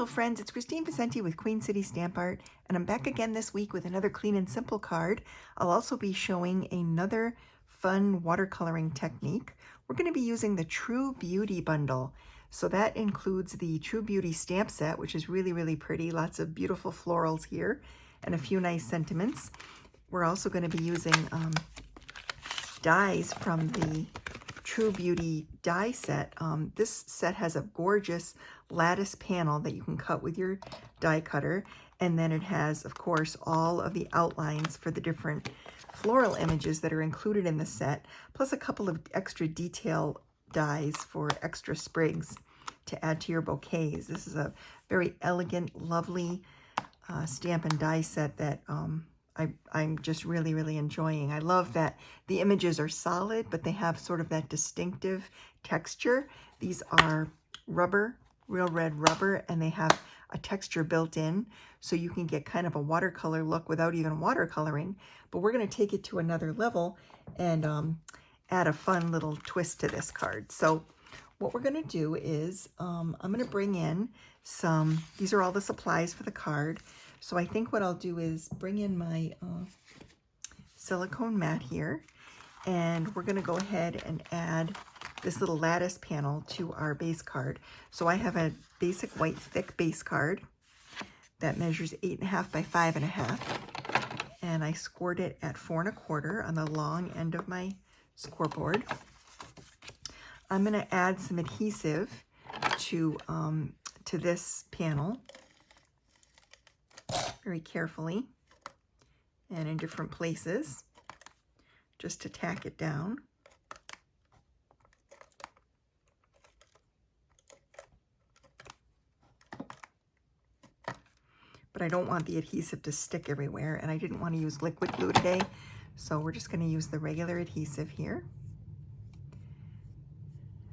Hello friends, it's Kristine Vicente with Queen City Stamp Art, and I'm back again this week with another clean and simple card. I'll also be showing another fun watercoloring technique. We're going to be using the True Beauty bundle. So that includes the True Beauty stamp set, which is really pretty. Lots of beautiful florals here and a few nice sentiments. We're also going to be using dies from the True Beauty die set. This set has a gorgeous lattice panel that you can cut with your die cutter, and then it has, of course, all of the outlines for the different floral images that are included in the set, plus a couple of extra detail dies for extra sprigs to add to your bouquets. This is a very elegant, lovely stamp and die set that I'm just really enjoying. I love that the images are solid, but they have sort of that distinctive texture. These are rubber, real red rubber, and they have a texture built in, so you can get kind of a watercolor look without even watercoloring. But we're going to take it to another level and add a fun little twist to this card. So what we're going to do is I'm going to bring in some, these are all the supplies for the card. So I think what I'll do is bring in my silicone mat here, and we're going to go ahead and add this little lattice panel to our base card. So I have a basic white thick base card that measures 8.5 by 5.5, and I scored it at 4 1/4 on the long end of my scoreboard. I'm going to add some adhesive to this panel very carefully and in different places, just to tack it down. But I don't want the adhesive to stick everywhere, and I didn't want to use liquid glue today, so we're just going to use the regular adhesive here.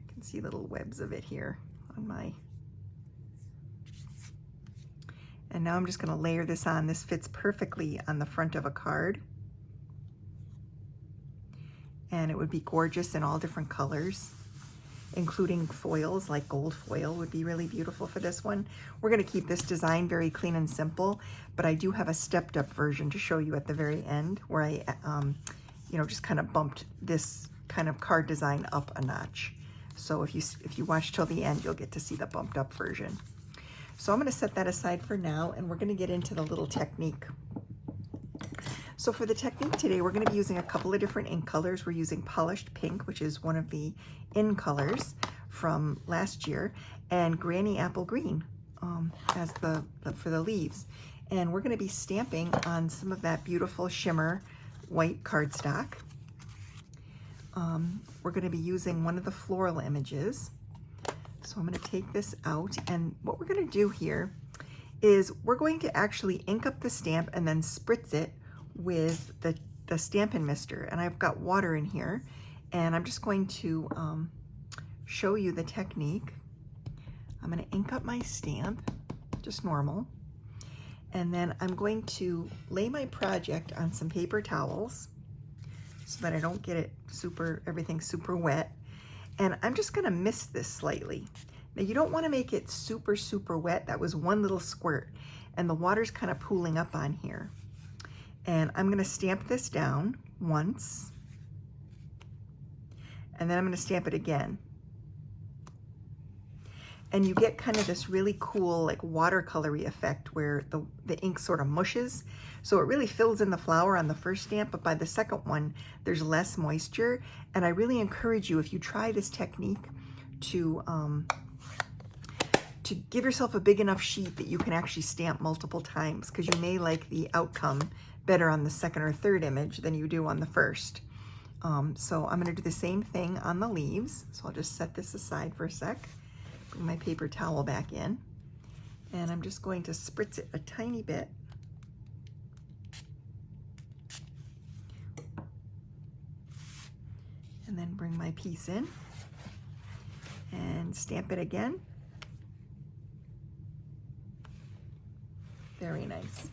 I can see little webs of it here on my... And now I'm just going to layer this on. This fits perfectly on the front of a card. And it would be gorgeous in all different colors, including foils, like gold foil would be really beautiful for this one. We're going to keep this design very clean and simple, but I do have a stepped up version to show you at the very end where I, just kind of bumped this kind of card design up a notch. So if you watch till the end, you'll get to see the bumped up version. So I'm going to set that aside for now, and we're going to get into the little technique. So for the technique today, we're going to be using a couple of different ink colors. We're using Polished Pink, which is one of the in colors from last year, and Granny Apple Green as for the leaves. And we're going to be stamping on some of that beautiful shimmer white cardstock. We're going to be using one of the floral images. So I'm going to take this out, and what we're going to do here is we're going to actually ink up the stamp and then spritz it with the Stampin' Mister. And I've got water in here, and I'm just going to show you the technique. I'm going to ink up my stamp, just normal, and then I'm going to lay my project on some paper towels so that I don't get everything super wet. And I'm just going to mist this slightly. Now you don't want to make it super wet. That was one little squirt, and the water's kind of pooling up on here. And I'm going to stamp this down once, and then I'm going to stamp it again. And you get kind of this really cool, like watercolory effect where the ink sort of mushes. So it really fills in the flower on the first stamp, but by the second one, there's less moisture. And I really encourage you, if you try this technique, to give yourself a big enough sheet that you can actually stamp multiple times, because you may like the outcome better on the second or third image than you do on the first. So I'm going to do the same thing on the leaves. So I'll just set this aside for a sec. Bring my paper towel back in, and I'm just going to spritz it a tiny bit. And then bring my piece in and stamp it again. Very nice.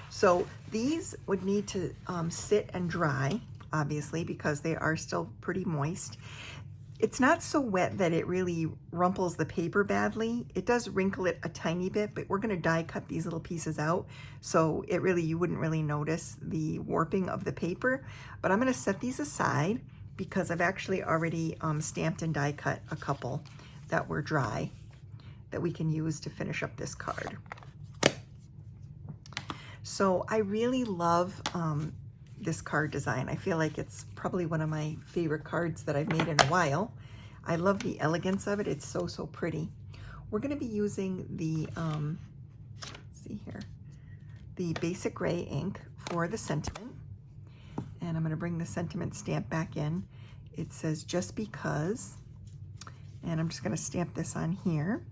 So these would need to sit and dry, obviously, because they are still pretty moist. It's not so wet that it really rumples the paper badly. It does wrinkle it a tiny bit, but we're gonna die cut these little pieces out, so you wouldn't really notice the warping of the paper. But I'm gonna set these aside because I've actually already stamped and die cut a couple that were dry that we can use to finish up this card. So I really love this card design. I feel like it's probably one of my favorite cards that I've made in a while. I love the elegance of it. It's so, so pretty. We're going to be using the, let's see here, the basic gray ink for the sentiment. And I'm going to bring the sentiment stamp back in. It says, just because. And I'm just going to stamp this on here.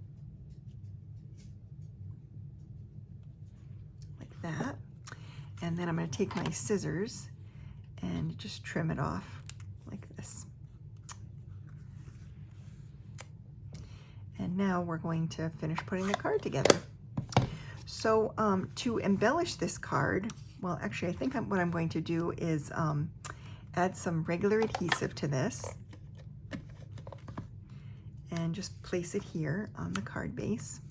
Like that. And then I'm going to take my scissors and just trim it off like this. And now we're going to finish putting the card together. So to embellish this card, well, actually, I think what I'm going to do is add some regular adhesive to this and just place it here on the card base.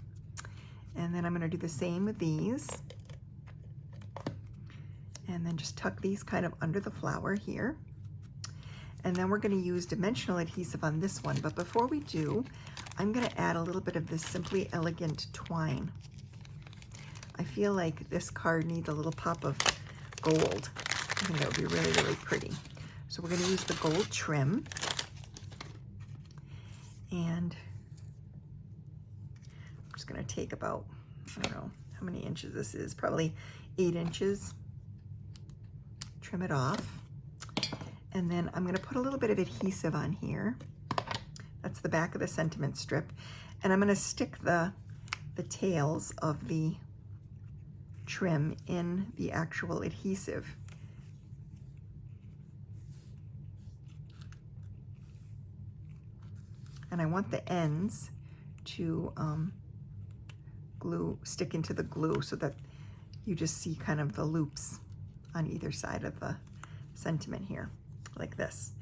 And then I'm going to do the same with these. And then just tuck these kind of under the flower here. And then we're going to use dimensional adhesive on this one. But before we do, I'm going to add a little bit of this Simply Elegant twine. I feel like this card needs a little pop of gold. I think that would be really, really pretty. So we're going to use the gold trim. And I'm just going to take about, I don't know how many inches this is, probably 8 inches. Trim it off, and then I'm going to put a little bit of adhesive on here. That's the back of the sentiment strip, and I'm going to stick the tails of the trim in the actual adhesive. And I want the ends to stick into the glue so that you just see kind of the loops on either side of the sentiment here, like this.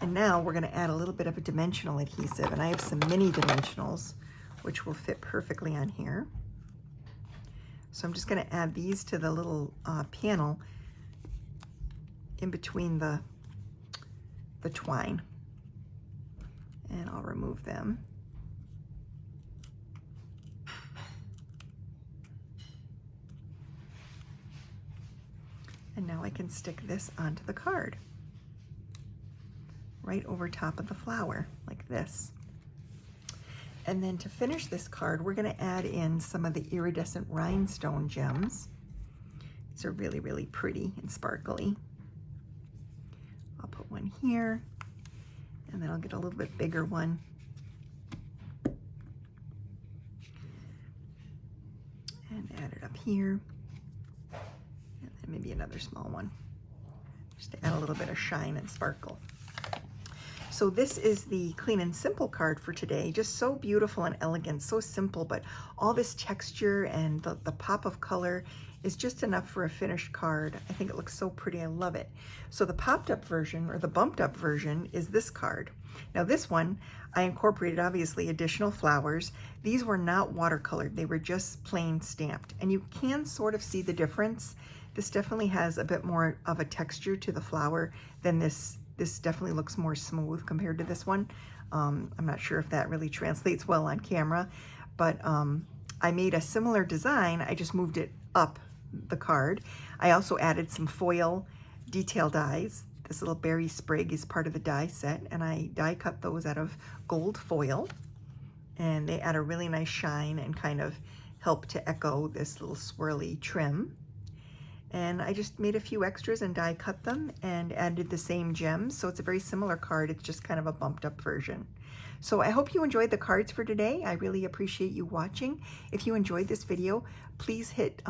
And now we're going to add a little bit of a dimensional adhesive, and I have some mini dimensionals which will fit perfectly on here. So I'm just going to add these to the little panel in between the twine, and I'll remove them. And now I can stick this onto the card, right over top of the flower, like this. And then to finish this card, we're going to add in some of the iridescent rhinestone gems. These are really, really pretty and sparkly. I'll put one here, and then I'll get a little bit bigger one. And add it up here. And maybe another small one, just to add a little bit of shine and sparkle. So this is the Clean and Simple card for today. Just so beautiful and elegant, so simple, but all this texture and the pop of color is just enough for a finished card. I think it looks so pretty. I love it. So the popped up version, or the bumped up version, is this card. Now this one, I incorporated obviously additional flowers. These were not watercolored. They were just plain stamped. And you can sort of see the difference. This definitely has a bit more of a texture to the flower than this. This definitely looks more smooth compared to this one. I'm not sure if that really translates well on camera, but I made a similar design. I just moved it up the card. I also added some foil detail dies. This little berry sprig is part of the die set, and I die cut those out of gold foil, and they add a really nice shine and kind of help to echo this little swirly trim. And I just made a few extras and die cut them and added the same gems. So it's a very similar card. It's just kind of a bumped up version. So I hope you enjoyed the cards for today. I really appreciate you watching. If you enjoyed this video, please hit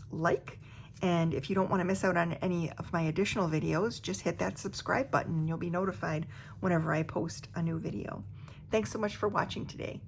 like. And if you don't want to miss out on any of my additional videos, just hit that subscribe button and you'll be notified whenever I post a new video. Thanks so much for watching today.